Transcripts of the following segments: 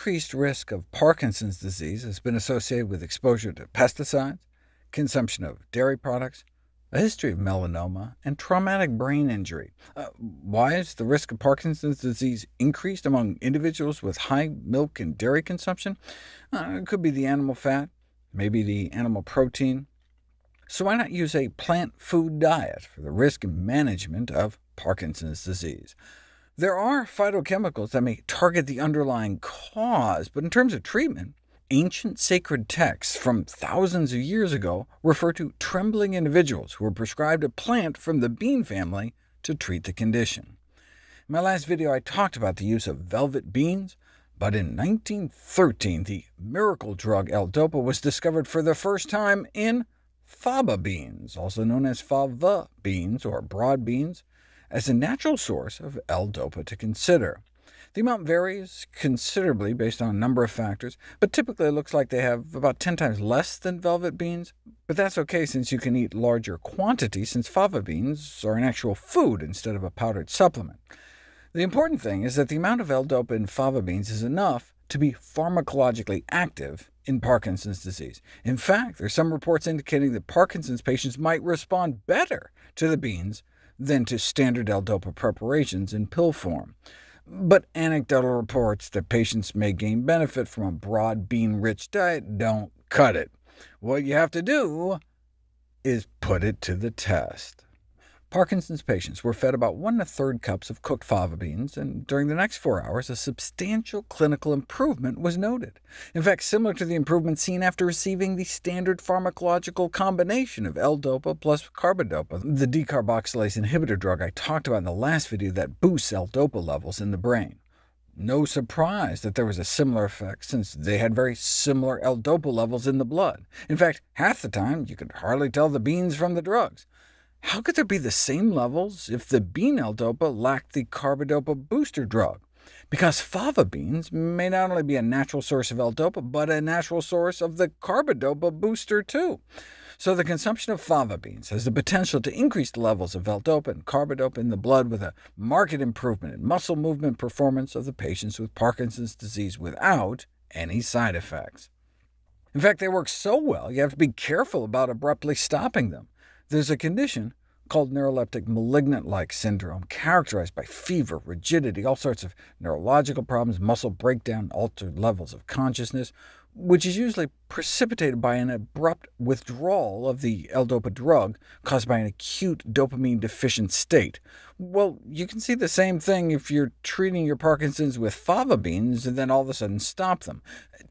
increased risk of Parkinson's disease has been associated with exposure to pesticides, consumption of dairy products, a history of melanoma, and traumatic brain injury. Why is the risk of Parkinson's disease increased among individuals with high milk and dairy consumption? It could be the animal fat, maybe the animal protein. So why not use a plant food diet for the risk and management of Parkinson's disease? There are phytochemicals that may target the underlying cause, but in terms of treatment, ancient sacred texts from thousands of years ago refer to trembling individuals who were prescribed a plant from the bean family to treat the condition. In my last video, I talked about the use of velvet beans, but in 1913, the miracle drug L-Dopa was discovered for the first time in fava beans, also known as fava beans or broad beans, as a natural source of L-Dopa to consider. The amount varies considerably based on a number of factors, but typically it looks like they have about 10 times less than velvet beans. But that's OK since you can eat larger quantities, since fava beans are an actual food instead of a powdered supplement. The important thing is that the amount of L-Dopa in fava beans is enough to be pharmacologically active in Parkinson's disease. In fact, there are some reports indicating that Parkinson's patients might respond better to the beans than to standard L-Dopa preparations in pill form. But anecdotal reports that patients may gain benefit from a broad bean-rich diet don't cut it. What you have to do is put it to the test. Parkinson's patients were fed about 1 1/3 cups of cooked fava beans, and during the next 4 hours a substantial clinical improvement was noted. In fact, similar to the improvement seen after receiving the standard pharmacological combination of L-Dopa plus carbidopa, the decarboxylase inhibitor drug I talked about in the last video that boosts L-Dopa levels in the brain. No surprise that there was a similar effect, since they had very similar L-Dopa levels in the blood. In fact, half the time you could hardly tell the beans from the drugs. How could there be the same levels if the bean L-Dopa lacked the carbidopa booster drug? Because fava beans may not only be a natural source of L-Dopa, but a natural source of the carbidopa booster too. So the consumption of fava beans has the potential to increase the levels of L-Dopa and carbidopa in the blood, with a marked improvement in muscle movement performance of the patients with Parkinson's disease without any side effects. In fact, they work so well you have to be careful about abruptly stopping them. There's a condition called neuroleptic malignant-like syndrome, characterized by fever, rigidity, all sorts of neurological problems, muscle breakdown, altered levels of consciousness, which is usually precipitated by an abrupt withdrawal of the L-Dopa drug caused by an acute dopamine-deficient state. Well, you can see the same thing if you're treating your Parkinson's with fava beans and then all of a sudden stop them.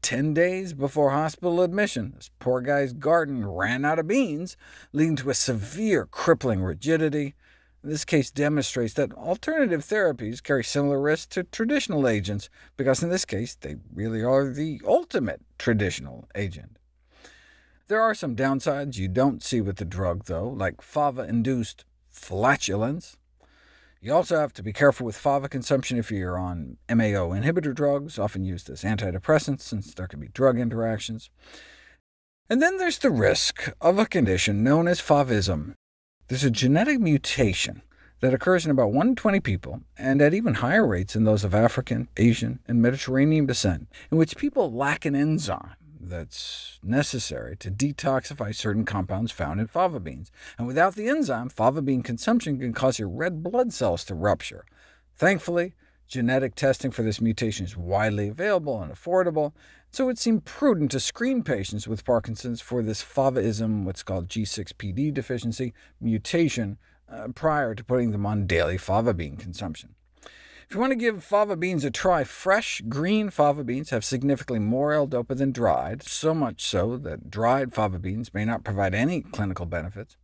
10 days before hospital admission, this poor guy's garden ran out of beans, leading to a severe crippling rigidity. This case demonstrates that alternative therapies carry similar risks to traditional agents, because in this case they really are the ultimate traditional agent. There are some downsides you don't see with the drug, though, like fava-induced flatulence. You also have to be careful with fava consumption if you're on MAO inhibitor drugs, often used as antidepressants, since there can be drug interactions. And then there's the risk of a condition known as favism. There's a genetic mutation that occurs in about 1 in 20 people, and at even higher rates in those of African, Asian, and Mediterranean descent, in which people lack an enzyme that's necessary to detoxify certain compounds found in fava beans. And without the enzyme, fava bean consumption can cause your red blood cells to rupture. Thankfully, genetic testing for this mutation is widely available and affordable, so it seemed prudent to screen patients with Parkinson's for this favaism, what's called G6PD deficiency, mutation, prior to putting them on daily fava bean consumption. If you want to give fava beans a try, fresh, green fava beans have significantly more L-Dopa than dried, so much so that dried fava beans may not provide any clinical benefits.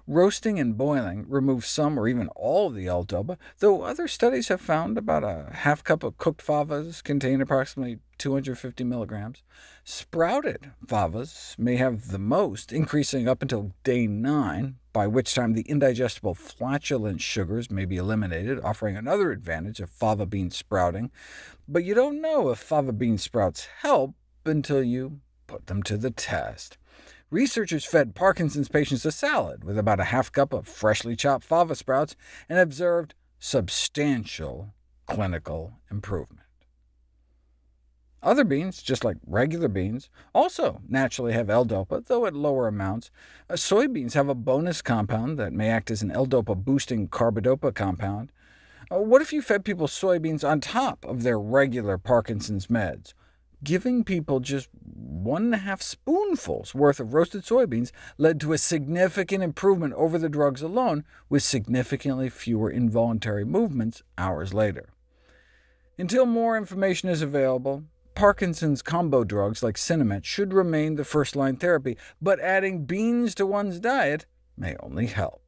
Roasting and boiling remove some or even all of the L-Dopa, though other studies have found about a half cup of cooked favas contain approximately 250 milligrams. Sprouted favas may have the most, increasing up until day 9, by which time the indigestible flatulent sugars may be eliminated, offering another advantage of fava bean sprouting. But you don't know if fava bean sprouts help until you put them to the test. Researchers fed Parkinson's patients a salad with about a half cup of freshly chopped fava sprouts and observed substantial clinical improvement. Other beans, just like regular beans, also naturally have L-DOPA, though at lower amounts. Soybeans have a bonus compound that may act as an L-DOPA-boosting carbidopa compound. What if you fed people soybeans on top of their regular Parkinson's meds? Giving people just 1.5 spoonfuls worth of roasted soybeans led to a significant improvement over the drugs alone, with significantly fewer involuntary movements hours later. Until more information is available, Parkinson's combo drugs like Sinemet should remain the first-line therapy, but adding beans to one's diet may only help.